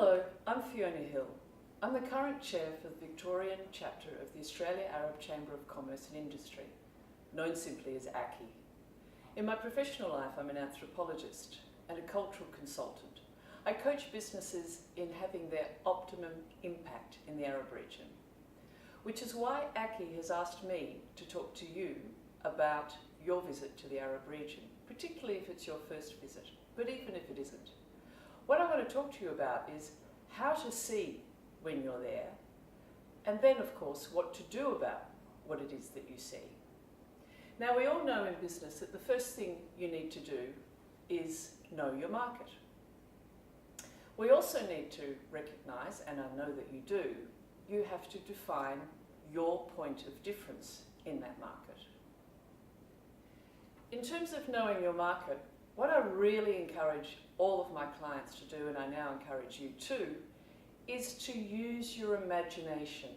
Hello, I'm Fiona Hill. I'm the current chair for the Victorian chapter of the Australia Arab Chamber of Commerce and Industry, known simply as ACCI. In my professional life, I'm an anthropologist and a cultural consultant. I coach businesses in having their optimum impact in the Arab region, which is why ACCI has asked me to talk to you about your visit to the Arab region, particularly if it's your first visit, but even if it isn't. What I want to talk to you about is how to see when you're there, and then, of course, what to do about what it is that you see. Now, we all know in business that the first thing you need to do is know your market. We also need to recognise, and I know that you do, you have to define your point of difference in that market. In terms of knowing your market, what I really encourage all of my clients to do, and I now encourage you too, is to use your imagination.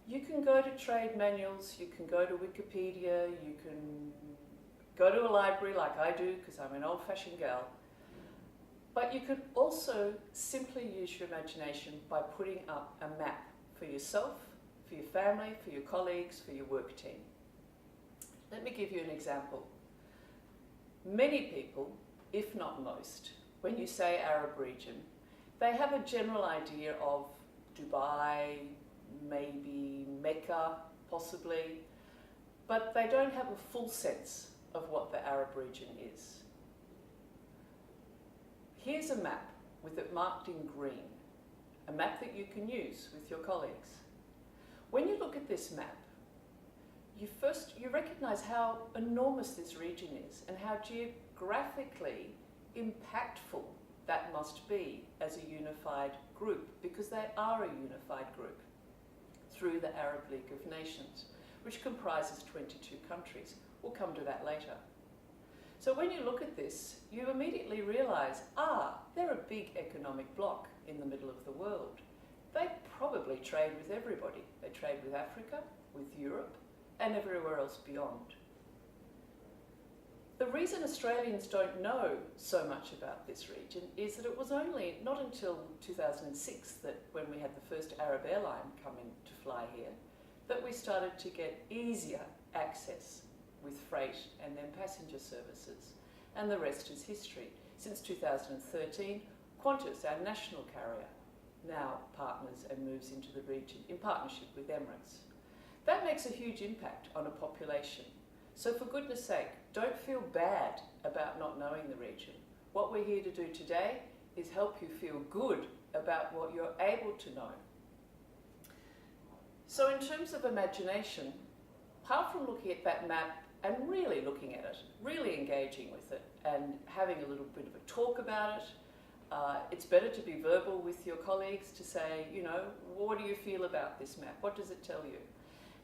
You can go to trade manuals, you can go to Wikipedia, you can go to a library like I do because I'm an old-fashioned gal, but you could also simply use your imagination by putting up a map for yourself, for your family, for your colleagues, for your work team. Let me give you an example. Many people, if not most, when you say Arab region, they have a general idea of Dubai, maybe Mecca, possibly, but they don't have a full sense of what the Arab region is. Here's a map with it marked in green, a map that you can use with your colleagues. When you look at this map, you recognise how enormous this region is and how geographically impactful that must be as a unified group, because they are a unified group through the Arab League of Nations, which comprises 22 countries. We'll come to that later. So when you look at this, you immediately realise, they're a big economic bloc in the middle of the world. They probably trade with everybody. They trade with Africa, with Europe, and everywhere else beyond. The reason Australians don't know so much about this region is that it was only not until 2006 that when we had the first Arab airline come in to fly here, that we started to get easier access with freight and then passenger services. And the rest is history. Since 2013, Qantas, our national carrier, now partners and moves into the region in partnership with Emirates. That makes a huge impact on a population. So for goodness sake, don't feel bad about not knowing the region. What we're here to do today is help you feel good about what you're able to know. So in terms of imagination, apart from looking at that map and really looking at it, really engaging with it and having a little bit of a talk about it, it's better to be verbal with your colleagues to say, what do you feel about this map? What does it tell you?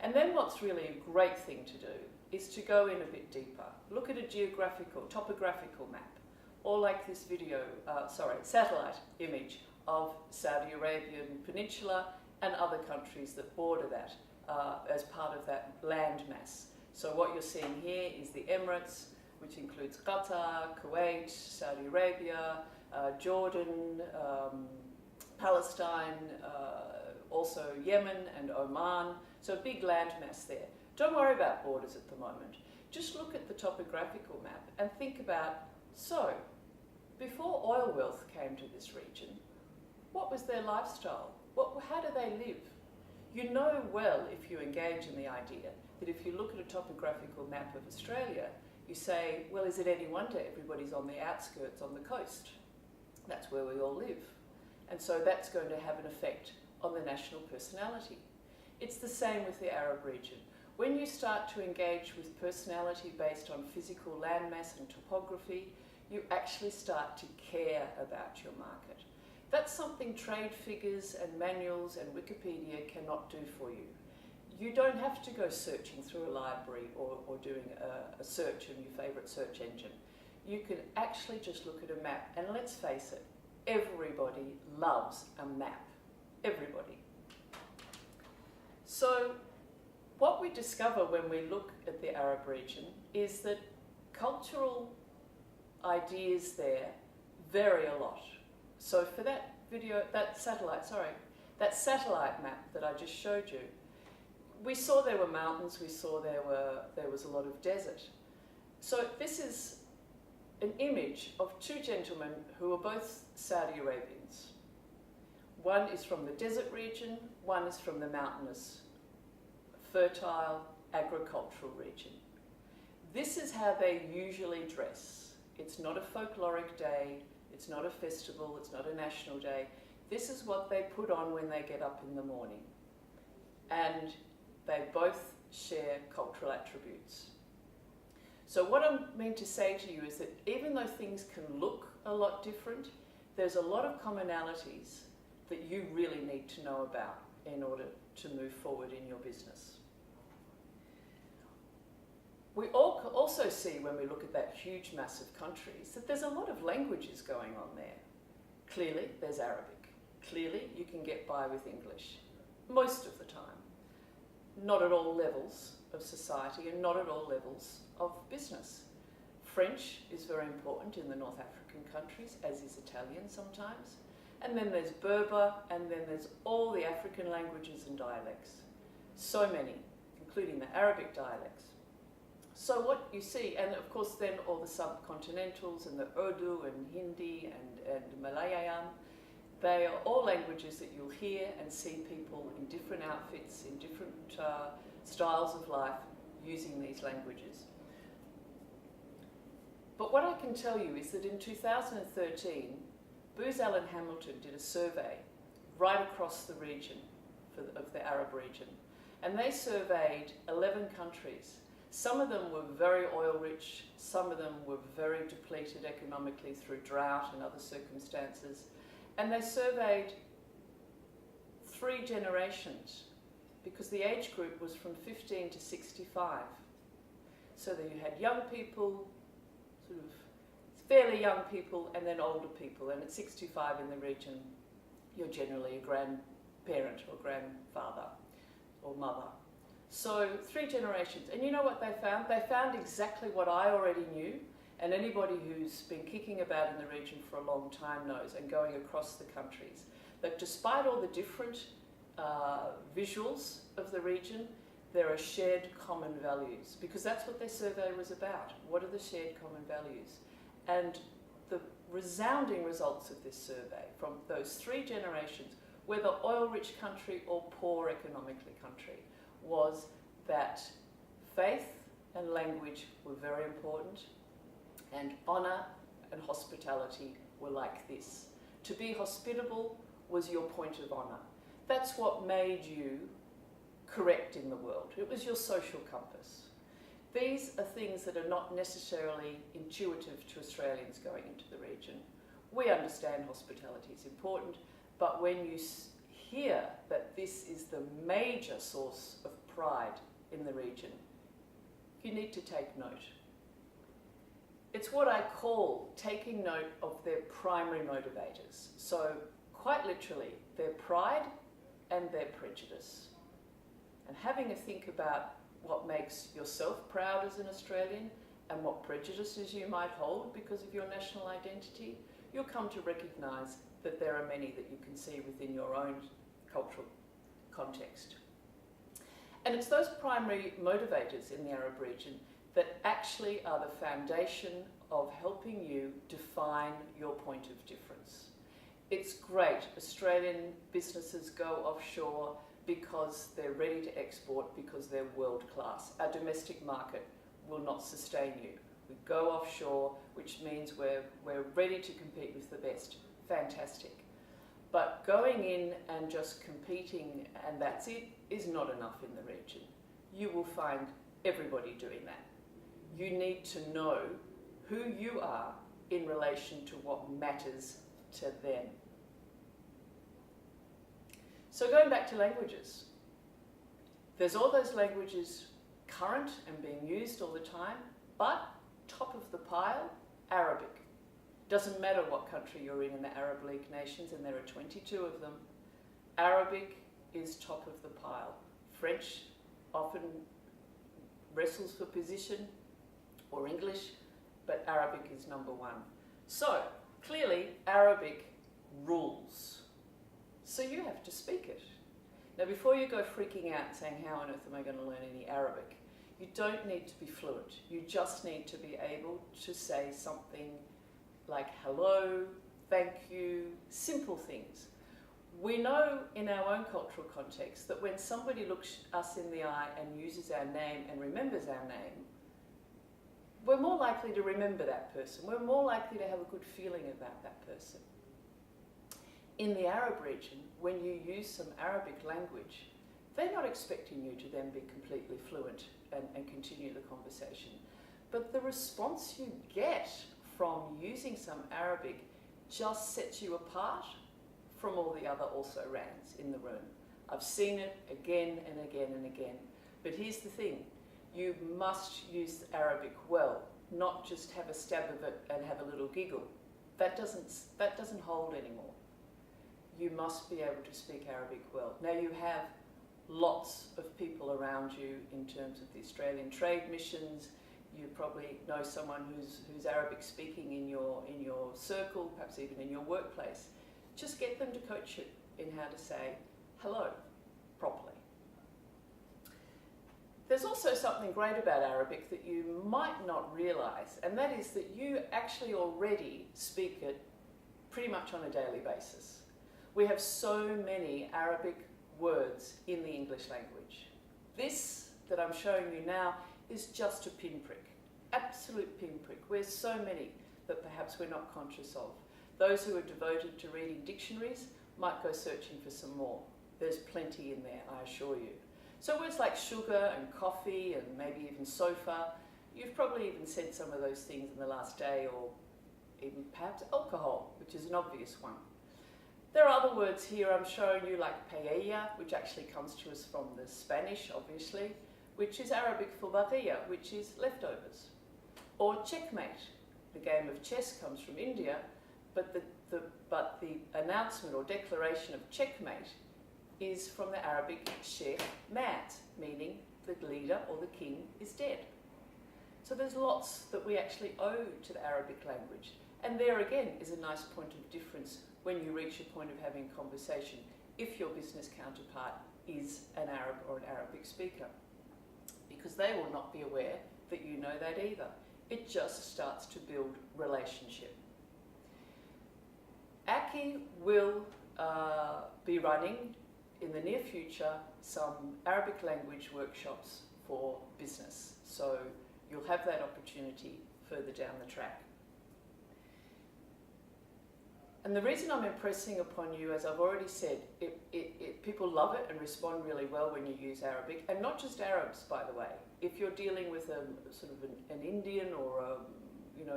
And then what's really a great thing to do is to go in a bit deeper. Look at a topographical map, or like this satellite image of Saudi Arabian Peninsula and other countries that border that as part of that land mass. So what you're seeing here is the Emirates, which includes Qatar, Kuwait, Saudi Arabia, Jordan, Palestine, also Yemen and Oman. So a big landmass there. Don't worry about borders at the moment. Just look at the topographical map and think about, so, before oil wealth came to this region, what was their lifestyle? How do they live? You know well, if you engage in the idea, that if you look at a topographical map of Australia, you say, well, is it any wonder everybody's on the outskirts, on the coast? That's where we all live. And so that's going to have an effect on the national personality. It's the same with the Arab region. When you start to engage with personality based on physical landmass and topography, you actually start to care about your market. That's something trade figures and manuals and Wikipedia cannot do for you. You don't have to go searching through a library or doing a search in your favourite search engine. You can actually just look at a map, and let's face it, everybody loves a map. Everybody. So what we discover when we look at the Arab region is that cultural ideas there vary a lot. So for that satellite map that I just showed you, we saw there were mountains, we saw there was a lot of desert. So this is an image of two gentlemen who are both Saudi Arabians. One is from the desert region, one is from the mountainous, fertile, agricultural region. This is how they usually dress. It's not a folkloric day, it's not a festival, it's not a national day. This is what they put on when they get up in the morning. And they both share cultural attributes. So what I mean to say to you is that even though things can look a lot different, there's a lot of commonalities that you really need to know about in order to move forward in your business. We also see when we look at that huge mass of countries that there's a lot of languages going on there. Clearly, there's Arabic. Clearly, you can get by with English, most of the time. Not at all levels of society and not at all levels of business. French is very important in the North African countries, as is Italian sometimes. And then there's Berber, and then there's all the African languages and dialects. So many, including the Arabic dialects. So what you see, and of course then all the subcontinentals and the Urdu and Hindi and Malayalam, they are all languages that you'll hear and see people in different outfits, in different styles of life, using these languages. But what I can tell you is that in 2013, Booz Allen Hamilton did a survey right across the region, of the Arab region, and they surveyed 11 countries. Some of them were very oil rich, some of them were very depleted economically through drought and other circumstances. And they surveyed 3 generations because the age group was from 15 to 65. So that you had young people, sort of fairly young people, and then older people. And at 65 in the region, you're generally a grandparent or grandfather or mother. So 3 generations. And you know what they found? They found exactly what I already knew, and anybody who's been kicking about in the region for a long time knows, and going across the countries, that despite all the different visuals of the region, there are shared common values, because that's what their survey was about. What are the shared common values? And the resounding results of this survey from those 3 generations, whether oil-rich country or poor economically country, was that faith and language were very important, and honour and hospitality were like this. To be hospitable was your point of honour. That's what made you correct in the world. It was your social compass. These are things that are not necessarily intuitive to Australians going into the region. We understand hospitality is important, but when you hear that this is the major source of pride in the region, you need to take note. It's what I call taking note of their primary motivators. So quite literally, their pride and their prejudice. And having a think about what makes yourself proud as an Australian and what prejudices you might hold because of your national identity, you'll come to recognise that there are many that you can see within your own cultural context. And it's those primary motivators in the Arab region that actually are the foundation of helping you define your point of difference. It's great. Australian businesses go offshore because they're ready to export, because they're world class. Our domestic market will not sustain you. We go offshore, which means we're ready to compete with the best. Fantastic. But going in and just competing and that's it is not enough in the region. You will find everybody doing that. You need to know who you are in relation to what matters to them. So going back to languages, there's all those languages current and being used all the time, but top of the pile, Arabic. Doesn't matter what country you're in the Arab League nations, and there are 22 of them, Arabic is top of the pile. French often wrestles for position, or English, but Arabic is number 1. So, clearly, Arabic rules. So you have to speak it. Now, before you go freaking out and saying, how on earth am I going to learn any Arabic? You don't need to be fluent. You just need to be able to say something like hello, thank you, simple things. We know in our own cultural context that when somebody looks us in the eye and uses our name and remembers our name, we're more likely to remember that person. We're more likely to have a good feeling about that person. In the Arab region, when you use some Arabic language, they're not expecting you to then be completely fluent and continue the conversation. But the response you get from using some Arabic just sets you apart from all the other also-rans in the room. I've seen it again and again and again. But here's the thing, you must use Arabic well, not just have a stab of it and have a little giggle. That doesn't hold anymore. You must be able to speak Arabic well. Now you have lots of people around you in terms of the Australian trade missions. You probably know someone who's Arabic speaking in your circle, perhaps even in your workplace. Just get them to coach you in how to say hello properly. There's also something great about Arabic that you might not realise, and that is that you actually already speak it pretty much on a daily basis. We have so many Arabic words in the English language. This that I'm showing you now is just a pinprick, absolute pinprick. We're so many that perhaps we're not conscious of. Those who are devoted to reading dictionaries might go searching for some more. There's plenty in there, I assure you. So words like sugar and coffee and maybe even sofa, you've probably even said some of those things in the last day, or even perhaps alcohol, which is an obvious one. There are other words here I'm showing you like paella, which actually comes to us from the Spanish, obviously, which is Arabic for baghia, which is leftovers. Or checkmate. The game of chess comes from India, but the announcement or declaration of checkmate is from the Arabic sheikh mat, meaning the leader or the king is dead. So there's lots that we actually owe to the Arabic language. And there again is a nice point of difference when you reach a point of having conversation, if your business counterpart is an Arab or an Arabic speaker, because they will not be aware that you know that either. It just starts to build relationship. Aki will be running in the near future some Arabic language workshops for business, so you'll have that opportunity further down the track. And the reason I'm impressing upon you, as I've already said, people love it and respond really well when you use Arabic, and not just Arabs, by the way. If you're dealing with a sort of an Indian or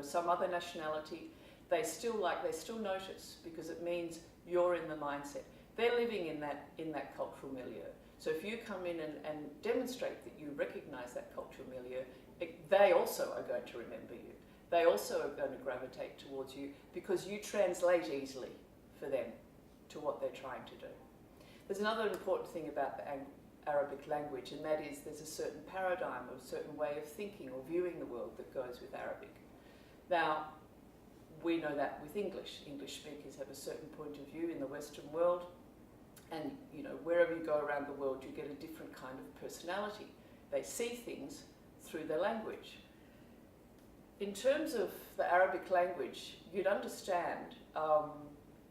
some other nationality, they still notice, because it means you're in the mindset. They're living in that cultural milieu. So if you come in and demonstrate that you recognise that cultural milieu, they also are going to remember you. They also are going to gravitate towards you because you translate easily for them to what they're trying to do. There's another important thing about the Arabic language, and that is there's a certain paradigm or a certain way of thinking or viewing the world that goes with Arabic. Now, we know that with English. English speakers have a certain point of view in the Western world, and wherever you go around the world, you get a different kind of personality. They see things through their language. In terms of the Arabic language, you'd understand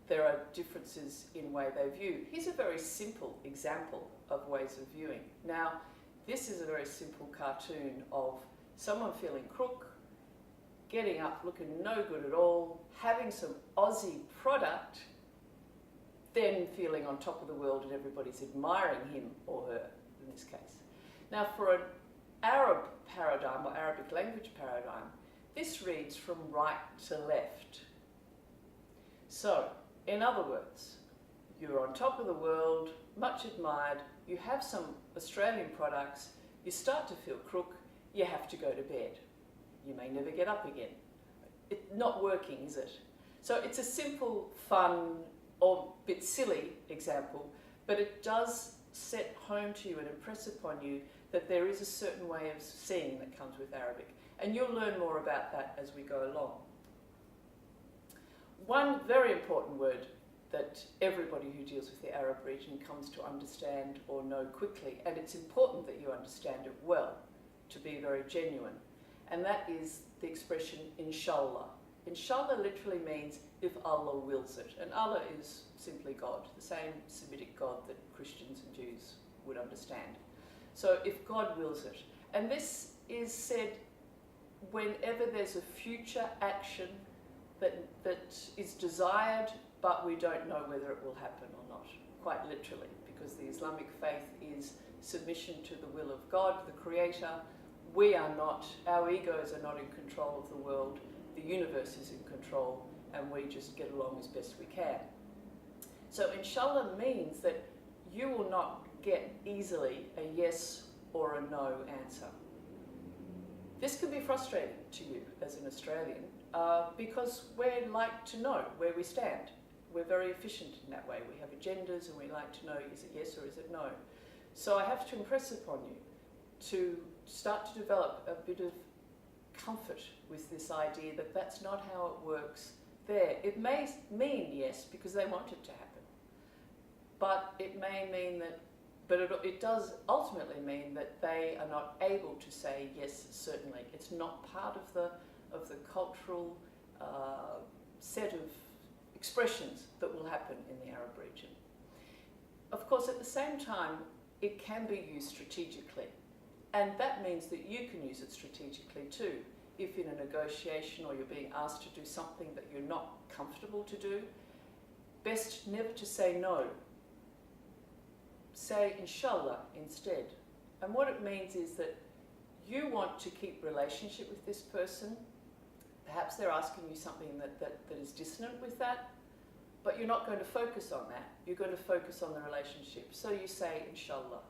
there are differences in way they view. Here's a very simple example of ways of viewing. Now, this is a very simple cartoon of someone feeling crook, getting up looking no good at all, having some Aussie product, then feeling on top of the world and everybody's admiring him or her in this case. Now, for an Arab paradigm or Arabic language paradigm, this reads from right to left. So, in other words, you're on top of the world, much admired, you have some Australian products, you start to feel crook, you have to go to bed. You may never get up again. It's not working, is it? So it's a simple, fun, or a bit silly example, but it does set home to you and impress upon you that there is a certain way of seeing that comes with Arabic. And you'll learn more about that as we go along. One very important word that everybody who deals with the Arab region comes to understand or know quickly, and it's important that you understand it well to be very genuine, and that is the expression inshallah. Inshallah literally means if Allah wills it, and Allah is simply God, the same Semitic God that Christians and Jews would understand. So if God wills it, and this is said whenever there's a future action that is desired, but we don't know whether it will happen or not, quite literally, because the Islamic faith is submission to the will of God, the Creator. We are not, our egos are not in control of the world, the universe is in control, and we just get along as best we can. So inshallah means that you will not get easily a yes or a no answer. This can be frustrating to you as an Australian because we like to know where we stand. We're very efficient in that way. We have agendas and we like to know, is it yes or is it no? So I have to impress upon you to start to develop a bit of comfort with this idea that that's not how it works there. It may mean yes because they want it to happen, but it may mean that, but it does ultimately mean that they are not able to say yes, certainly. It's not part of the cultural set of expressions that will happen in the Arab region. Of course, at the same time, it can be used strategically, and that means that you can use it strategically too. If in a negotiation or you're being asked to do something that you're not comfortable to do, best never to say no. Say inshallah instead. And what it means is that you want to keep relationship with this person. Perhaps they're asking you something that is dissonant with that, but you're not going to focus on that. You're going to focus on the relationship. So you say inshallah.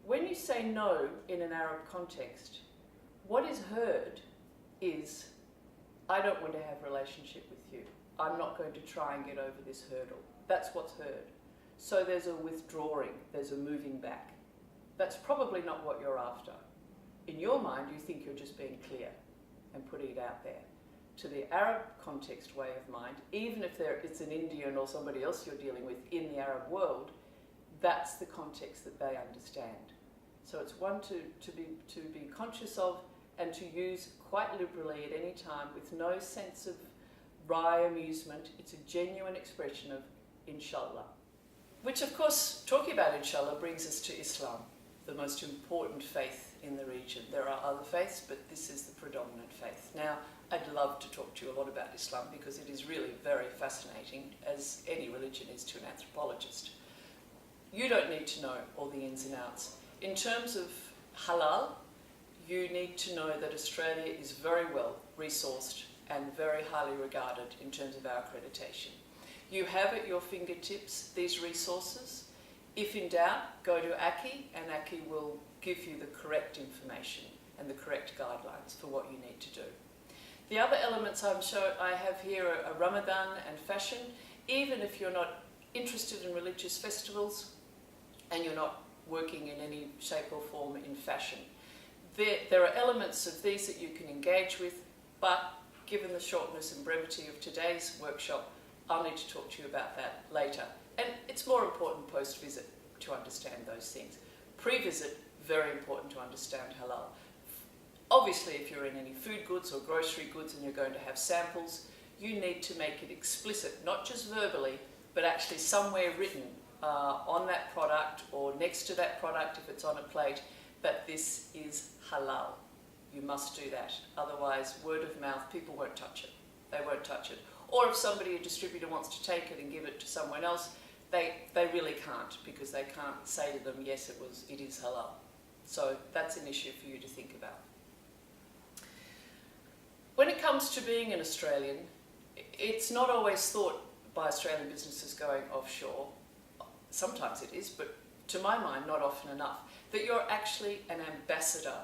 When you say no in an Arab context, what is heard is, I don't want to have a relationship with you. I'm not going to try and get over this hurdle. That's what's heard. So there's a withdrawing, there's a moving back. That's probably not what you're after. In your mind, you think you're just being clear and putting it out there. To the Arab context way of mind, even if it's an Indian or somebody else you're dealing with in the Arab world, that's the context that they understand. So it's one to be conscious of and to use quite liberally at any time with no sense of wry amusement. It's a genuine expression of inshallah. Which, of course, talking about inshallah brings us to Islam, the most important faith in the region. There are other faiths, but this is the predominant faith. Now, I'd love to talk to you a lot about Islam because it is really very fascinating, as any religion is to an anthropologist. You don't need to know all the ins and outs. In terms of halal, you need to know that Australia is very well resourced and very highly regarded in terms of our accreditation. You have at your fingertips these resources. If in doubt, go to ACI, and ACI will give you the correct information and the correct guidelines for what you need to do. The other elements I have here are Ramadan and fashion. Even if you're not interested in religious festivals and you're not working in any shape or form in fashion, there are elements of these that you can engage with, but given the shortness and brevity of today's workshop, I'll need to talk to you about that later. And it's more important post-visit to understand those things. Pre-visit, very important to understand halal. Obviously, if you're in any food goods or grocery goods and you're going to have samples, you need to make it explicit, not just verbally, but actually somewhere written on that product or next to that product if it's on a plate, that this is halal. You must do that. Otherwise, word of mouth, people won't touch it. They won't touch it. Or if somebody, a distributor, wants to take it and give it to someone else, they really can't, because they can't say to them, yes, it is halal. So that's an issue for you to think about. When it comes to being an Australian, it's not always thought by Australian businesses going offshore. Sometimes it is, but to my mind, not often enough, that you're actually an ambassador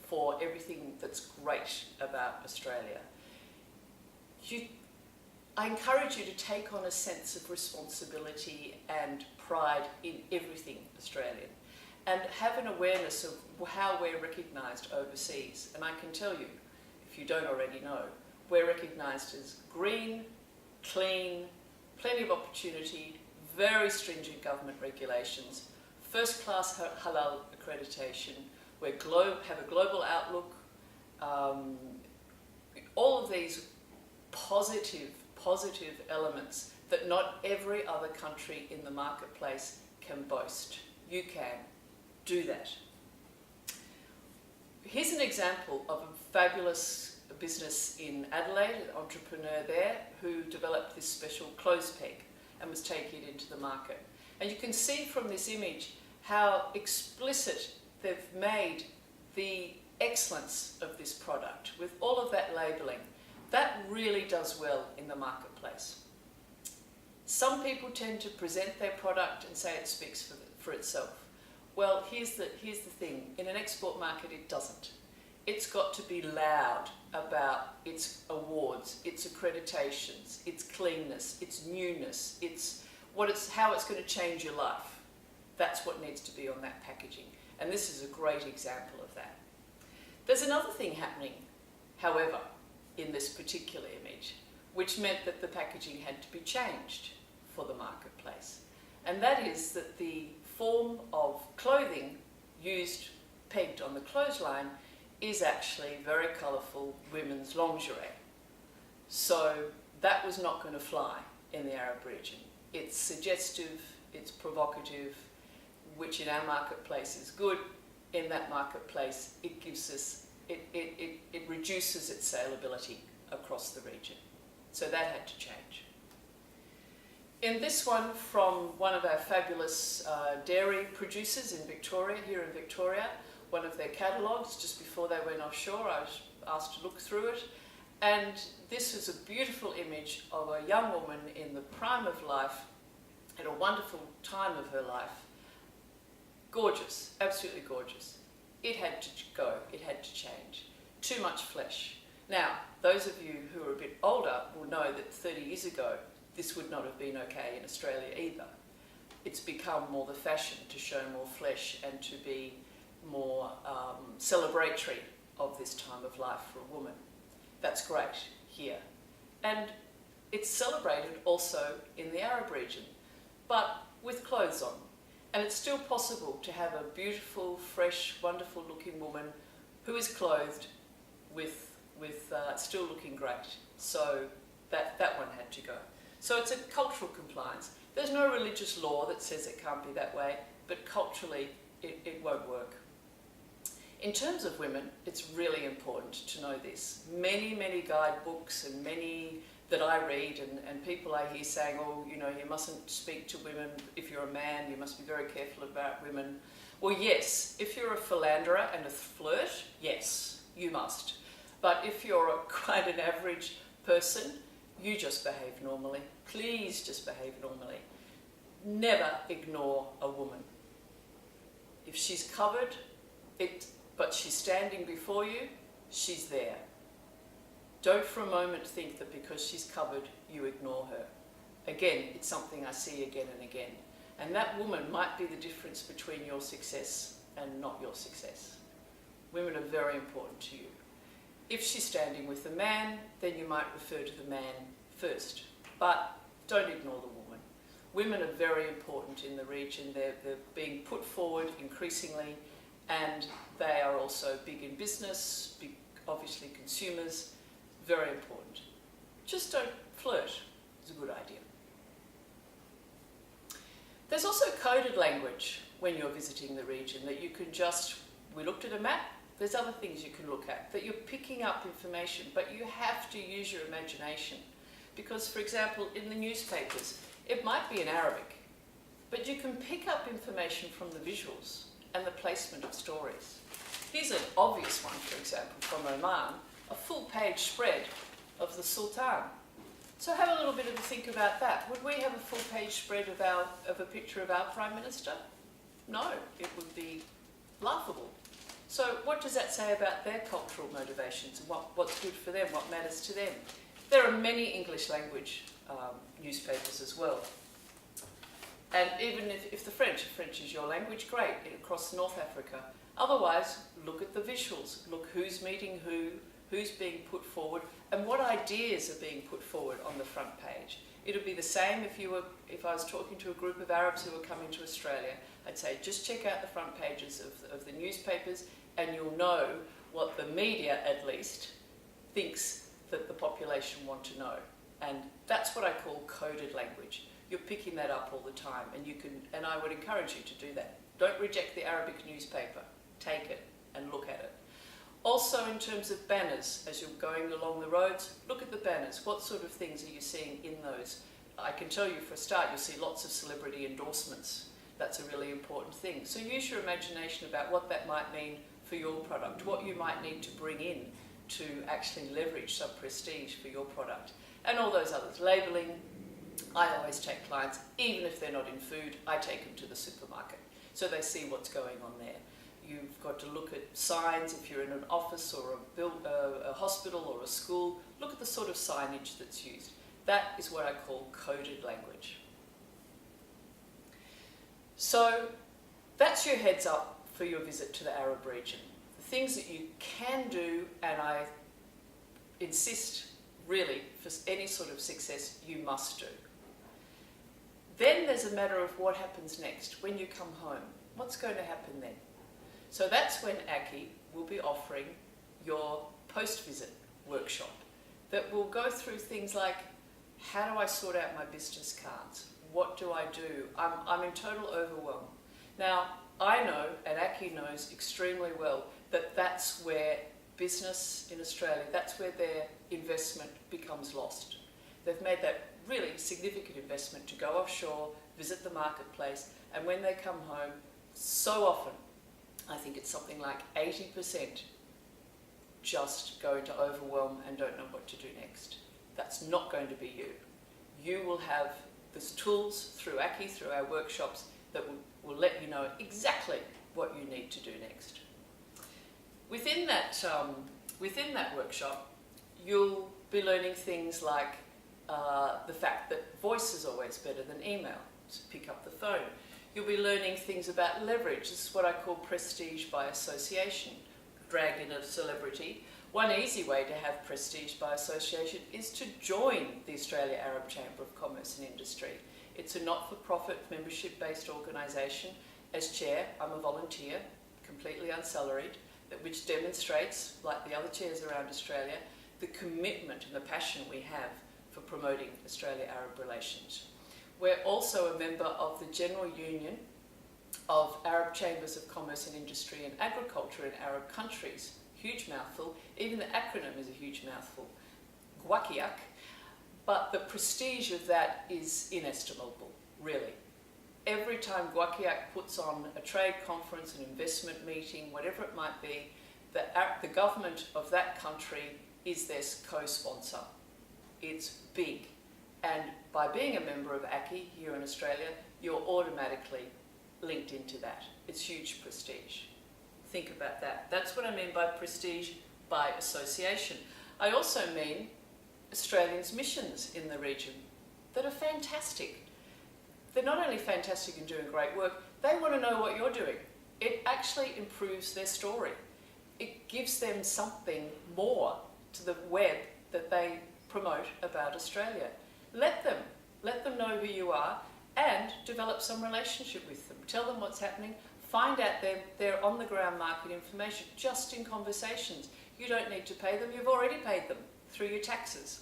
for everything that's great about Australia. I encourage you to take on a sense of responsibility and pride in everything Australian, and have an awareness of how we're recognised overseas. And I can tell you, if you don't already know, we're recognised as green, clean, plenty of opportunity, very stringent government regulations, first-class halal accreditation, we have a global outlook, all of these positive elements that not every other country in the marketplace can boast. You can do that. Here's an example of a fabulous business in Adelaide, an entrepreneur there who developed this special clothes peg and was taking it into the market. And you can see from this image how explicit they've made the excellence of this product with all of that labelling. That really does well in the marketplace. Some people tend to present their product and say it speaks for itself. Well, here's the thing. In an export market, it doesn't. It's got to be loud about its awards, its accreditations, its cleanness, its newness, how it's going to change your life. That's what needs to be on that packaging. And this is a great example of that. There's another thing happening, however, in this particular image, which meant that the packaging had to be changed for the marketplace. And that is that the form of clothing used, pegged on the clothesline, is actually very colourful women's lingerie. So that was not going to fly in the Arab region. It's suggestive, it's provocative, which in our marketplace is good. In that marketplace, it gives us, it reduces its saleability across the region. So that had to change. In this one from one of our fabulous dairy producers in Victoria, here in Victoria, one of their catalogues, just before they went offshore, I was asked to look through it. And this was a beautiful image of a young woman in the prime of life, at a wonderful time of her life. Gorgeous, absolutely gorgeous. It had to go, it had to change. Too much flesh. Now, those of you who are a bit older will know that 30 years ago, this would not have been okay in Australia either. It's become more the fashion to show more flesh and to be more celebratory of this time of life for a woman. That's great here. And it's celebrated also in the Arab region, but with clothes on. And it's still possible to have a beautiful, fresh, wonderful looking woman who is clothed with still looking great. So that one had to go. So it's a cultural compliance. There's no religious law that says it can't be that way, but culturally it won't work. In terms of women, it's really important to know this. Many, many guidebooks and many that I read and people I hear saying, oh, you know, you mustn't speak to women. If you're a man, you must be very careful about women. Well, yes, if you're a philanderer and a flirt, yes, you must. But if you're quite an average person, you just behave normally. Please just behave normally. Never ignore a woman. If she's covered, but she's standing before you, she's there. Don't for a moment think that because she's covered, you ignore her. Again, it's something I see again and again. And that woman might be the difference between your success and not your success. Women are very important to you. If she's standing with a man, then you might refer to the man first. But don't ignore the woman. Women are very important in the region. They're being put forward increasingly, and they are also big in business, big, obviously consumers. Very important. Just don't flirt. It's a good idea. There's also coded language when you're visiting the region that you can just, we looked at a map, there's other things you can look at, that you're picking up information, but you have to use your imagination. Because, for example, in the newspapers, it might be in Arabic, but you can pick up information from the visuals and the placement of stories. Here's an obvious one, for example, from Oman, a full-page spread of the Sultan. So have a little bit of a think about that. Would we have a full-page spread of a picture of our Prime Minister? No, it would be laughable. So what does that say about their cultural motivations and what's good for them, what matters to them? There are many English language newspapers as well. And even if the French is your language, great, across North Africa. Otherwise, look at the visuals. Look who's meeting who, who's being put forward, and what ideas are being put forward on the front page. It'll be the same if I was talking to a group of Arabs who were coming to Australia. I'd say, just check out the front pages of the newspapers and you'll know what the media, at least, thinks that the population want to know. And that's what I call coded language. You're picking that up all the time, and I would encourage you to do that. Don't reject the Arabic newspaper. Take it and look at it. Also, in terms of banners, as you're going along the roads, look at the banners. What sort of things are you seeing in those? I can tell you for a start, you'll see lots of celebrity endorsements. That's a really important thing. So use your imagination about what that might mean for your product, what you might need to bring in to actually leverage some prestige for your product. And all those others. Labelling, I always take clients, even if they're not in food, I take them to the supermarket so they see what's going on there. You've got to look at signs if you're in an office or a hospital or a school. Look at the sort of signage that's used. That is what I call coded language. So that's your heads up for your visit to the Arab region. The things that you can do, and I insist really for any sort of success, you must do. Then there's a matter of what happens next when you come home. What's going to happen then? So that's when Aki will be offering your post-visit workshop that will go through things like, how do I sort out my business cards? What do I do? I'm in total overwhelm. Now, I know, and Aki knows extremely well, that that's where business in Australia, that's where their investment becomes lost. They've made that really significant investment to go offshore, visit the marketplace, and when they come home, so often, I think it's something like 80% just go into overwhelm and don't know what to do next. That's not going to be you. You will have the tools through Aki, through our workshops, that will let you know exactly what you need to do next. Within that workshop, you'll be learning things like the fact that voice is always better than email, so pick up the phone. You'll be learning things about leverage. This is what I call prestige by association, dragged in a celebrity. One easy way to have prestige by association is to join the Australia Arab Chamber of Commerce and Industry. It's a not-for-profit membership-based organisation. As chair, I'm a volunteer, completely unsalaried, which demonstrates, like the other chairs around Australia, the commitment and the passion we have for promoting Australia-Arab relations. We're also a member of the General Union of Arab Chambers of Commerce and Industry and Agriculture in Arab countries. Huge mouthful. Even the acronym is a huge mouthful. GWACIAC. But the prestige of that is inestimable, really. Every time GWACIAC puts on a trade conference, an investment meeting, whatever it might be, the government of that country is their co-sponsor. It's big. And by being a member of Aki here in Australia, you're automatically linked into that. It's huge prestige. Think about that. That's what I mean by prestige by association. I also mean Australians' missions in the region that are fantastic. They're not only fantastic in doing great work, they want to know what you're doing. It actually improves their story. It gives them something more to the web that they promote about Australia. Let them know who you are and develop some relationship with them. Tell them what's happening. Find out their on-the-ground market information just in conversations. You don't need to pay them. You've already paid them through your taxes.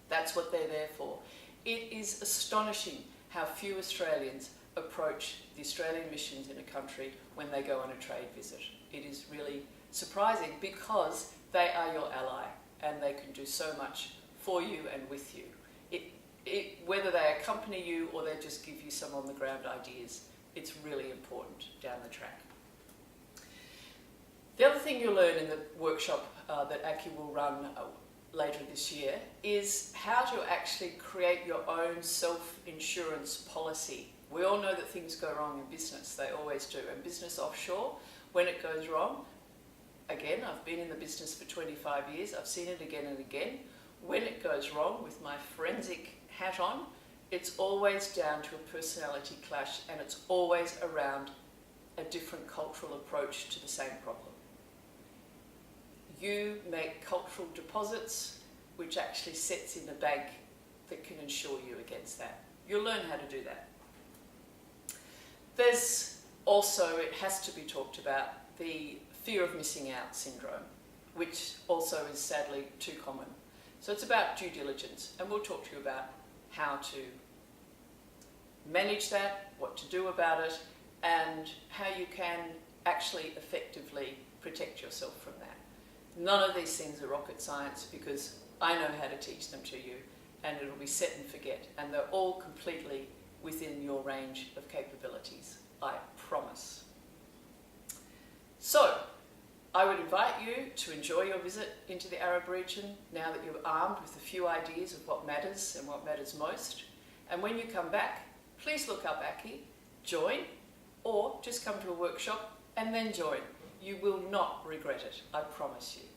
That's what they're there for. It is astonishing how few Australians approach the Australian missions in a country when they go on a trade visit. It is really surprising because they are your ally and they can do so much for you and with you. Whether they accompany you or they just give you some on-the-ground ideas, it's really important down the track. The other thing you'll learn in the workshop that Aki will run later this year is how to actually create your own self-insurance policy. We all know that things go wrong in business, they always do. And business offshore, when it goes wrong, again, I've been in the business for 25 years, I've seen it again and again. When it goes wrong, with my forensic hat on, it's always down to a personality clash and it's always around a different cultural approach to the same problem. you make cultural deposits, which actually sets in a bank that can insure you against that. You'll learn how to do that. There's also, it has to be talked about, the fear of missing out syndrome, which also is sadly too common. So it's about due diligence, and we'll talk to you about how to manage that, what to do about it, and how you can actually effectively protect yourself from that. None of these things are rocket science, because I know how to teach them to you, and it'll be set and forget, and they're all completely within your range of capabilities, I promise. So, I would invite you to enjoy your visit into the Arab region now that you're armed with a few ideas of what matters and what matters most. And when you come back, please look up Aki, join, or just come to a workshop and then join. You will not regret it, I promise you.